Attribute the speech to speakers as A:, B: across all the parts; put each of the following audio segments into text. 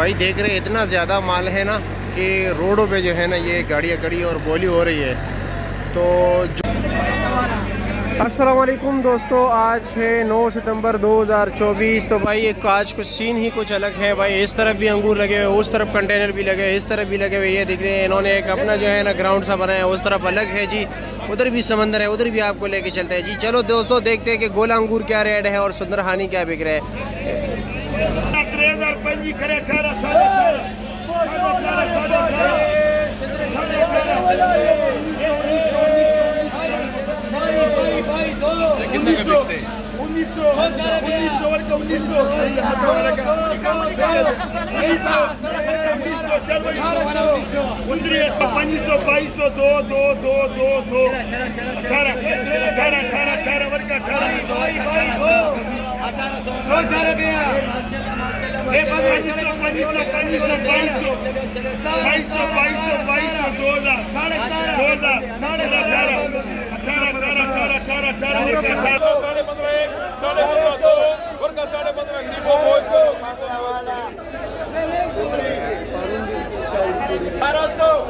A: भाई देख रहे इतना ज़्यादा माल है ना कि रोडों पे जो है ना ये गाड़ियाँ खड़ी और बोली हो रही है। तो अस्सलाम वालेकुम दोस्तों, आज है 9 सितंबर 2024। तो भाई एक आज कुछ सीन ही कुछ अलग है भाई। इस तरफ भी अंगूर लगे हुए, उस तरफ कंटेनर भी लगे, इस तरफ भी लगे हुए। ये दिख रहे हैं इन्होंने एक अपना जो है ना ग्राउंड सा बनाया है, उस तरफ अलग है जी। उधर भी समंदर है, उधर भी आपको लेके चलते हैं जी। चलो दोस्तों देखते हैं कि गोला अंगूर क्या रेट है और सुंदरहानी क्या बिक रहा है।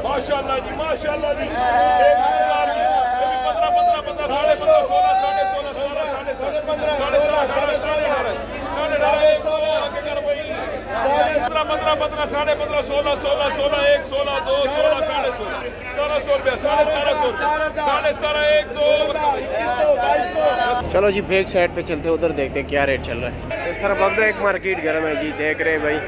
B: माशाल्लाह जी, माशाल्लाह जी। 15 15 15 16 16 16 16 15 16 16 16 1 16 2 16 1700 रुपया 1700 1 2।
A: चलो जी बैक साइड पे चलते हैं, उधर देखते हैं क्या रेट चल रहा है। इस तरफ अब एक मार्केट गर्म है जी, देख रहे हैं भाई।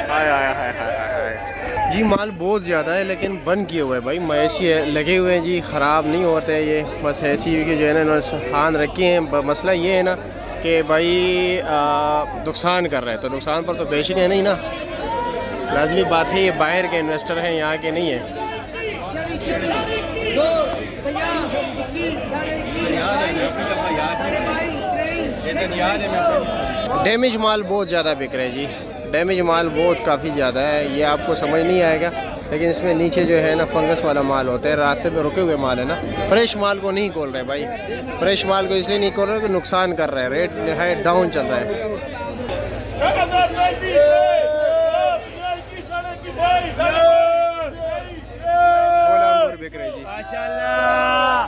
A: हाय हाय हाय हाय हाय जी, माल बहुत ज़्यादा है लेकिन बंद किए हुए हैं भाई। मवेशी लगे हुए हैं जी, ख़राब नहीं होते ये, बस ऐसी की जो है ना इन्होंने खान रखी हैं। मसला ये है ना कि भाई नुकसान कर रहे हैं, तो नुकसान पर तो बेचेंगे नहीं ना। लाजमी बात है, ये बाहर के इन्वेस्टर हैं, यहाँ के नहीं है। डैमेज माल बहुत ज़्यादा बिक रहा है जी, डैमेज माल बहुत काफ़ी ज़्यादा है। ये आपको समझ नहीं आएगा, लेकिन इसमें नीचे जो है ना फंगस वाला माल होता है। रास्ते पे रुके हुए माल है ना, फ्रेश माल को नहीं खोल रहे भाई। फ्रेश माल को इसलिए नहीं खोल रहे कि नुकसान कर रहे हैं, रेट जो है डाउन चल रहा है। बिक रहे जी
B: माशाल्लाह,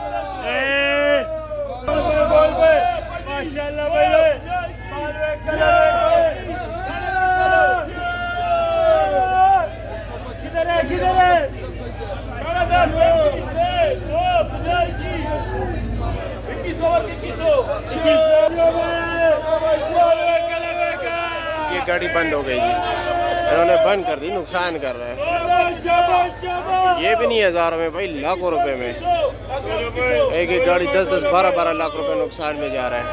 B: माशाल्लाह भाई। किधर है किधर है?
A: ये गाड़ी बंद हो गई जी, इन्होंने बंद कर दी, नुकसान कर रहा है। ये भी नहीं हज़ारों में भाई, लाखों रुपए में। एक एक गाड़ी 10-10 12-12 लाख रुपए नुकसान में जा रहा है,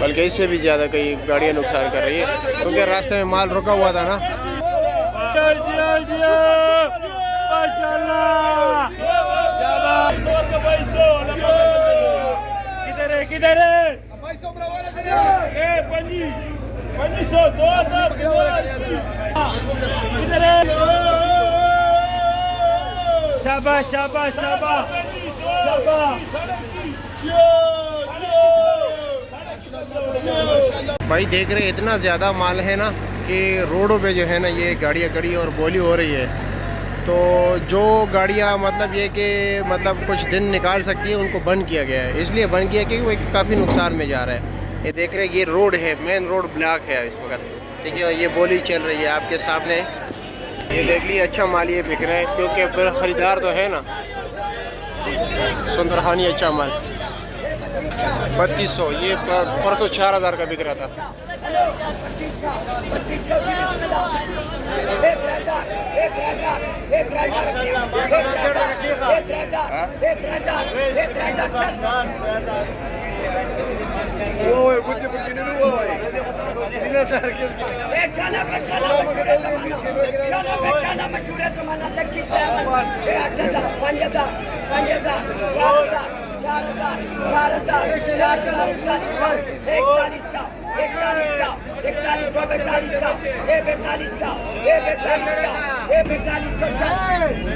A: बल्कि इससे भी ज़्यादा कई गाड़ियाँ नुकसान कर रही है, क्योंकि रास्ते में माल रुका हुआ था ना।
B: किधर है किधर है? शाबाश शाबाश शाबाश शाबाश
A: भाई देख रहे इतना ज़्यादा माल है ना कि रोडों पे जो है ना ये गाड़ियाँ खड़ी और बोली हो रही है। तो जो गाड़ियाँ मतलब ये कि मतलब कुछ दिन निकाल सकती हैं, उनको बंद किया गया है। इसलिए बंद किया क्योंकि वो काफ़ी नुकसान में जा रहा है। ये देख रहे हैं, ये रोड है, मेन रोड ब्लॉक है इस वक्त, ठीक है। ये बोली चल रही है आपके सामने, ये देख लीजिए। अच्छा माल ये बिक रहा है क्योंकि फिर ख़रीदार तो है ना। सुंदरहानी अच्छा माल 3200, ये परसों 4000 का बिक रहा था।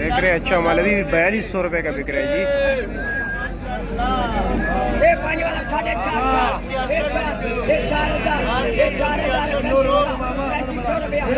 A: देख रहे अच्छा माल अभी 4200 रुपये का बिक रहा है जी।
C: Hello,